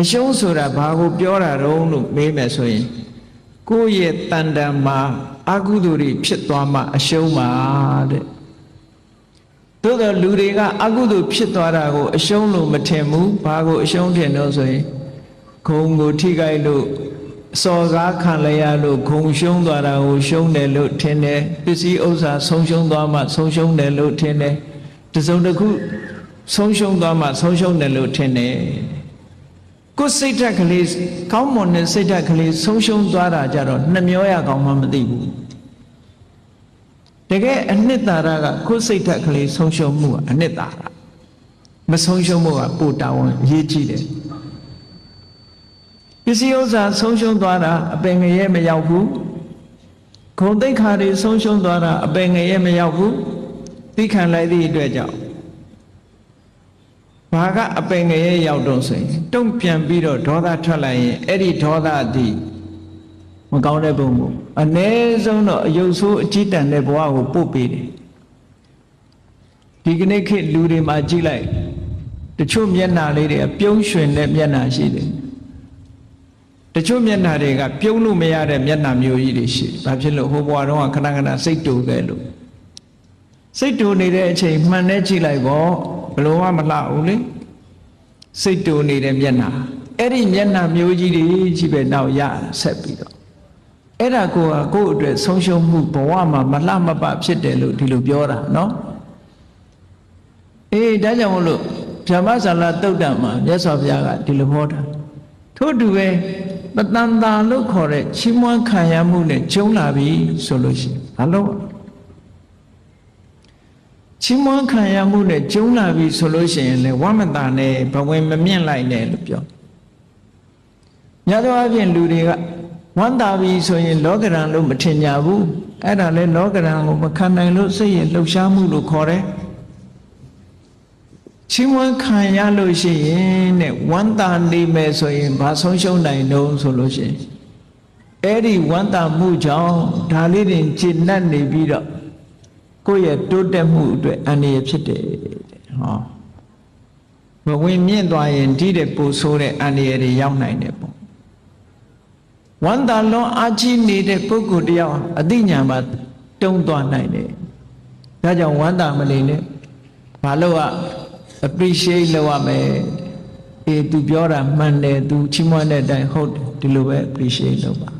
အရှုံးဆိုတာဘာကိုပြောတာတော့လို့မေးမယ်ဆိုရင်ကိုယ့်ရဲ့တန်တန်မှာအကုသိုလ်တွေဖြစ်သွားမှအရှုံးပါတဲ့သို့တော့လူတွေကအကုသိုလ်ဖြစ်သွားတာကိုအရှုံးလို့မထင်ဘူးဘာကိုအရှုံးထင်တော့ဆိုရင်ဂုံကိုထိခိုက်လို့စော်ကားခံလိုက်ရလို့ဂုံရှုံးသွားတာကိုရှုံးတယ်လို့ထင်တယ်ပစ္စည်းဥစ္စာဆုံးရှုံးသွားမှဆုံးရှုံးတယ်လို့ထင်တယ်တစုံတစ်ခုဆုံးရှုံးသွားမှဆုံးရှုံးတယ်လို့ထင်တယ်ကိုယ်စိတ်ဓာတ်ကလေးကောင်းမွန်တဲ့စိတ်ဓာတ်ကလေးဆုံးရှုံးသွားတာကြတော့နှမျောရကောင်းမှမသိဘူးတကယ်အနှစ်သာရကကိုယ်စိတ်ဓာတ်ကလေးဆုံးရှုံးမှုကအနှစ်သာရမဆုံးရှုံးမှုကပိုတာဝန်အရေးကြီးတယ်ပစ္စည်းဥစ္စာဆုံးရှုံးသွားတာအပင်ငရဲမရောက်ဘူးဂုဏ်သိက္ခာတွေဆုံးရှုံးသွားတာအပင်ငရဲမရောက်ဘူးသိခံလိုက်သည့်အတွက်ကြောင့်ဘာကအပင်ငရဲရောက်တော့ဆိုရင်တုံ့ပြန်ပြီးတော့ဒေါသထွက်လာရင်အဲ့ဒီဒေါသသည်မကောင်းတဲ့ဘုံကိုအ ਨੇ ဆုံးတော့အယုတ်ဆိုးအကြည့်တန်တဲ့ဘဝကိုပို့ပေးတယ်ဒီကနေ့ခေတ်လူတွေမှာကြည့်လိုက်တချို့မျက်နှာလေးတွေပြုံးရွှင်တဲ့မျက်နှာရှိတယ်တချို့မျက်နှာတွေကပြုံးလို့မရတဲ့မျက်နှာမျိုးကြီးတွေရှိတယ်ဘာဖြစ်လို့ဟိုဘဝတော့ခဏခဏစိတ်တူခဲ့လို့စိတ်တူနေတဲ့အချိန်မှန်နဲ့ကြည့်လိုက်ပေါ့ဘလို့မှမလှဘူးလေစိတ်တူနေတဲ့မျက်နှာအဲ့ဒီမျက်နှာမျိုးကြီးတွေကြီးပဲနောက်ရဆက်ပြီးတော့အဲ့ဒါကိုယ့်အတွက်ဆုံးရှုံးမှုဘဝမှာမလှမပဖြစ်တယ်လို့ဒီလိုပြောတာနော်အေးဒါကြောင့်မို့လို့ဗြဟ္မဇာလတုတ်တံမှာမြတ်စွာဘုရားကဒီလိုဟောတာထို့တူပဲပတန်တာလို့ခေါ်တဲ့ချီးမွမ်းခံရမှုနဲ့ကျုံလာပြီဆိုလို့ရှိရင်ဘာလို့ချီးမွမ်းခံရမှုနဲ့ကျုံလာပြီဆိုလို့ရှိရင်လေဝမတာနဲ့ဘဝင်မမြင့်လိုက်နဲ့လို့ပြောညသောအပြင်လူတွေကဝမ်းသာပြီဆိုရင်လောကရန်လို့မထင်ကြဘူးအဲ့ဒါလဲလောကရန်ကိုမခံနိုင်လို့စိတ်ရဲ့လှုပ်ရှားမှုလို့ခေါ်တယ်ချီးမွမ်းခံရလို့ရှိရင်တဲ့ဝမ်းသာနေမယ်ဆိုရင်ဘာဆုံးရှုံးနိုင်တော့ဆိုလို့ရှိရင်အဲ့ဒီဝမ်းသာမှုကြောင့်ဒါလေးတွေကျင့်တတ်နေပြီးတော့ကိုယ့်ရဲ့တိုးတက်မှုအတွက်အန္တရာယ်ဖြစ်တယ်ဟောဘဝင်မြင့်သွားရင်ဒီတဲ့ပိုဆိုးတဲ့အန္တရာယ်တွေရောက်နိုင်တယ်ပေါ့ဝမ်းသာလွန်အားကြီးနေတဲ့ပုဂ္ဂိုလ်တယောက်အသိဉာဏ်မှာတုံးသွားနိုင်တယ်ဒါကြောင့်ဝမ်းသာမနေနဲ့ဘာလို့ကappreciate လုပ်ရမယ်အေး तू ပြောတာမှန်တယ် तू ချီးမွမ်းတဲ့အတိုင်းဟုတ်တယ်ဒီလိုပဲ appreciate လုပ်ပါ